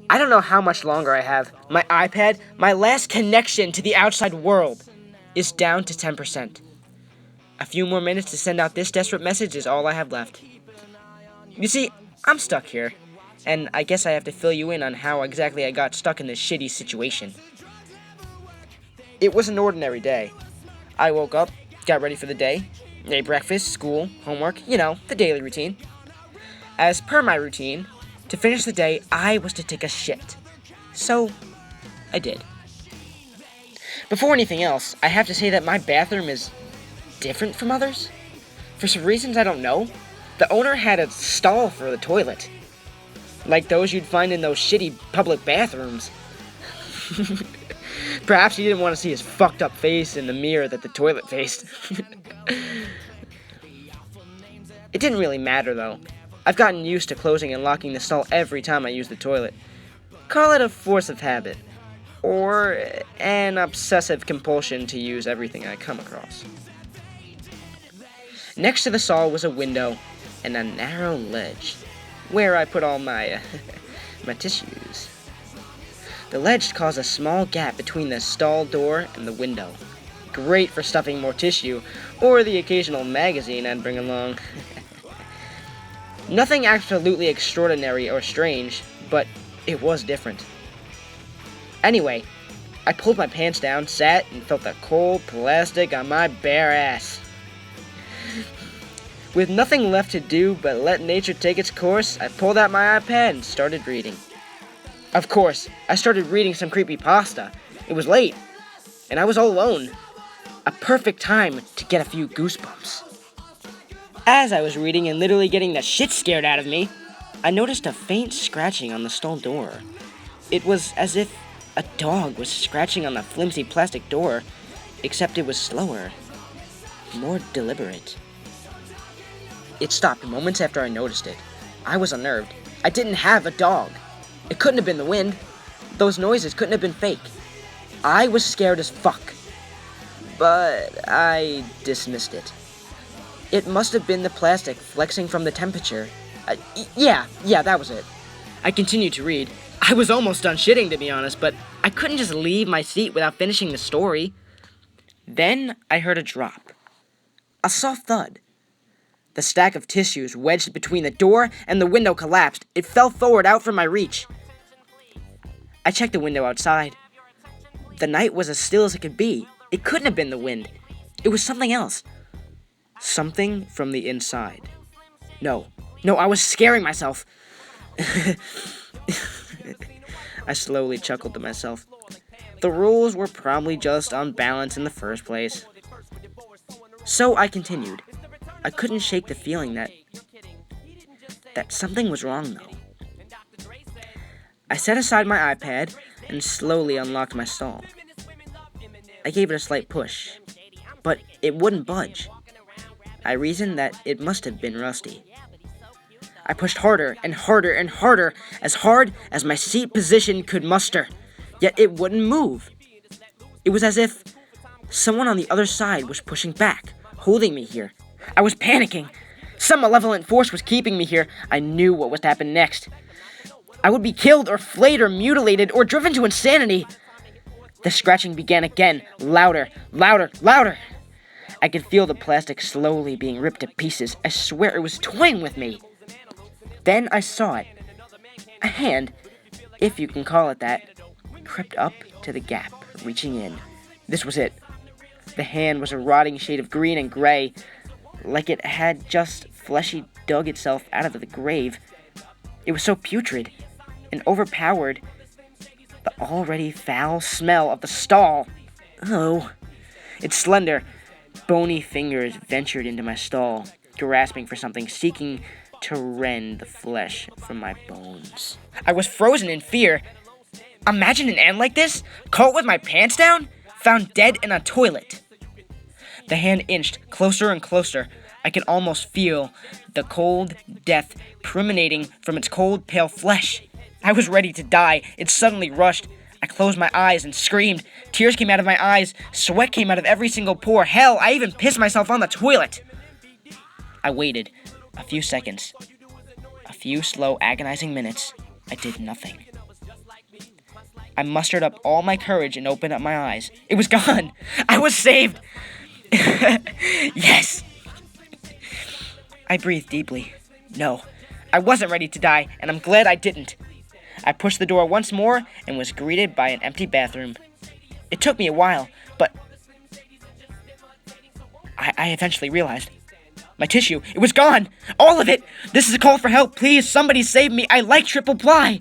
I don't know how much longer I have. My iPad, my last connection to the outside world, is down to 10%. A few more minutes to send out this desperate message is all I have left. You see, I'm stuck here, and I guess I have to fill you in on how exactly I got stuck in this shitty situation. It was an ordinary day. I woke up, got ready for the day, ate breakfast, school, homework, the daily routine. As per my routine, to finish the day, I was to take a shit. So, I did. Before anything else, I have to say that my bathroom is different from others. For some reasons I don't know, the owner had a stall for the toilet. Like those you'd find in those shitty public bathrooms. Perhaps he didn't want to see his fucked up face in the mirror that the toilet faced. It didn't really matter though. I've gotten used to closing and locking the stall every time I use the toilet. Call it a force of habit. Or an obsessive compulsion to use everything I come across. Next to the stall was a window and a narrow ledge, where I put all my tissues. The ledge caused a small gap between the stall door and the window. Great for stuffing more tissue, or the occasional magazine I'd bring along. Nothing absolutely extraordinary or strange, but it was different. Anyway, I pulled my pants down, sat, and felt the cold plastic on my bare ass. With nothing left to do but let nature take its course, I pulled out my iPad and started reading. Of course, I started reading some creepypasta. It was late, and I was all alone. A perfect time to get a few goosebumps. As I was reading and literally getting the shit scared out of me, I noticed a faint scratching on the stall door. It was as if a dog was scratching on the flimsy plastic door, except it was slower, more deliberate. It stopped moments after I noticed it. I was unnerved. I didn't have a dog. It couldn't have been the wind. Those noises couldn't have been fake. I was scared as fuck. But I dismissed it. It must have been the plastic flexing from the temperature. Yeah, that was it. I continued to read. I was almost done shitting, to be honest, but I couldn't just leave my seat without finishing the story. Then I heard a drop. A soft thud. The stack of tissues wedged between the door and the window collapsed. It fell forward out from my reach. I checked the window outside. The night was as still as it could be. It couldn't have been the wind. It was something else. Something from the inside. No, I was scaring myself. I slowly chuckled to myself. The rules were probably just on balance in the first place. So I continued. I couldn't shake the feeling that something was wrong, though. I set aside my iPad and slowly unlocked my stall. I gave it a slight push, but it wouldn't budge. I reasoned that it must have been rusty. I pushed harder and harder and harder, as hard as my seat position could muster, yet it wouldn't move. It was as if someone on the other side was pushing back, holding me here. I was panicking. Some malevolent force was keeping me here. I knew what was to happen next. I would be killed or flayed or mutilated or driven to insanity. The scratching began again, louder, louder, louder. I could feel the plastic slowly being ripped to pieces. I swear it was toying with me. Then I saw it. A hand, if you can call it that, crept up to the gap, reaching in. This was it. The hand was a rotting shade of green and gray, like it had just fleshly dug itself out of the grave. It was so putrid and overpowered the already foul smell of the stall. Oh. Its slender, bony fingers ventured into my stall, grasping for something, seeking to rend the flesh from my bones. I was frozen in fear. Imagine an end like this, caught with my pants down, found dead in a toilet. The hand inched closer and closer. I could almost feel the cold death emanating from its cold, pale flesh. I was ready to die. It suddenly rushed. I closed my eyes and screamed. Tears came out of my eyes. Sweat came out of every single pore. Hell, I even pissed myself on the toilet. I waited. A few seconds. A few slow, agonizing minutes. I did nothing. I mustered up all my courage and opened up my eyes. It was gone. I was saved. Yes. I breathed deeply. No, I wasn't ready to die, and I'm glad I didn't. I pushed the door once more and was greeted by an empty bathroom. It took me a while, but I eventually realized. My tissue, it was gone! All of it! This is a call for help, please! Somebody save me! I like triple ply!